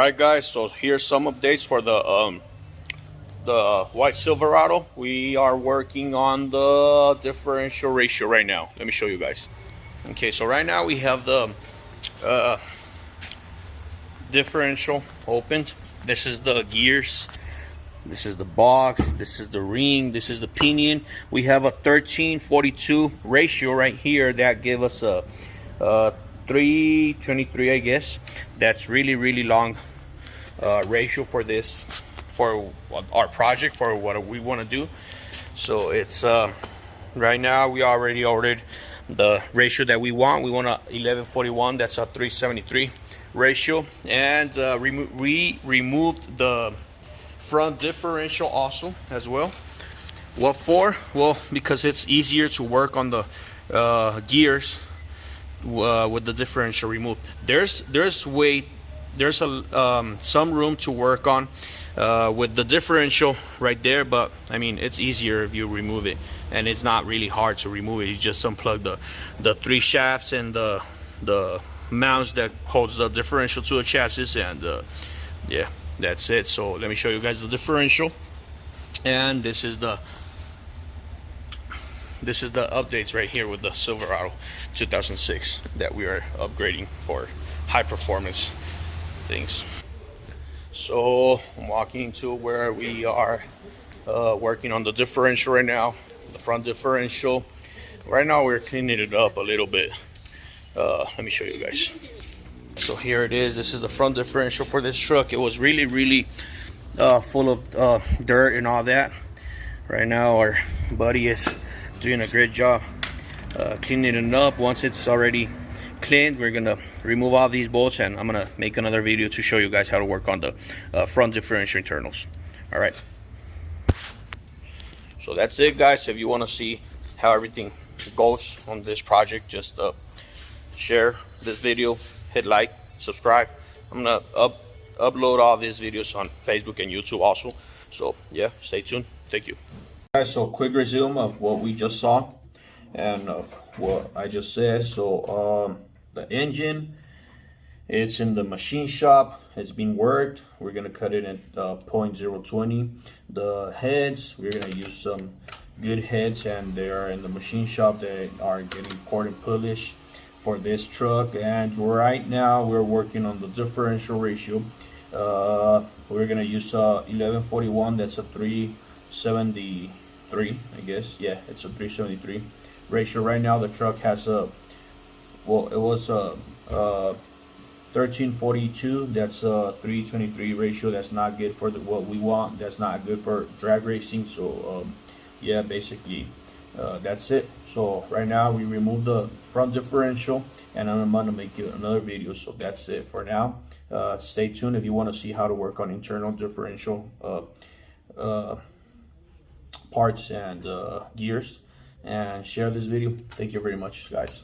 Alright guys, so here's some updates for the white Silverado. We are working on the differential ratio right now. Let me show you guys. Okay, so right now we have the differential opened. This is the gears, this is the box, this is the ring, this is the pinion. We have a 1342 ratio right here that gave us a 323, I guess. That's really long ratio for this, for our project, for what we want to do. So it's right now we already ordered the ratio that we want. We want a 1141. That's a 373 ratio, and we removed the front differential also as well. What for? Well, because it's easier to work on the gears with the differential removed. There's some room to work on with the differential right there, but I mean it's easier if you remove it, and it's not really hard to remove it. You just unplug the three shafts and the mounts that holds the differential to a chassis, and yeah, that's it. So let me show you guys the differential, and this is the updates right here with the Silverado 2006 that we are upgrading for high performance things. So I'm walking to where we are working on the differential right now, the front differential. Right now we're cleaning it up a little bit. Let me show you guys. So here it is. This is the front differential for this truck. It was really full of dirt and all that. Right now our buddy is doing a great job cleaning it up. Once it's already cleaned, we're gonna remove all these bolts, and I'm gonna make another video to show you guys how to work on the front differential internals. All right, so that's it guys. If you want to see how everything goes on this project, just share this video, hit like, subscribe. I'm gonna upload all these videos on Facebook and YouTube also, so yeah, stay tuned. Thank you guys. So quick resume of what we just saw and of what I just said. So the engine, it's in the machine shop, it's been worked. We're gonna cut it at 0.020. The heads, we're gonna use some good heads, and they are in the machine shop. They are getting poured and polished for this truck. And right now we're working on the differential ratio. We're gonna use 1141. That's a 373, I guess. Yeah, it's a 373 ratio. Right now the truck has a, well, it was a 1342. That's a 323 ratio. That's not good for what we want. That's not good for drag racing. So yeah, basically that's it. So right now we removed the front differential, and I'm gonna make you another video. So that's it for now. Stay tuned if you want to see how to work on internal differential parts and gears, and share this video. Thank you very much guys.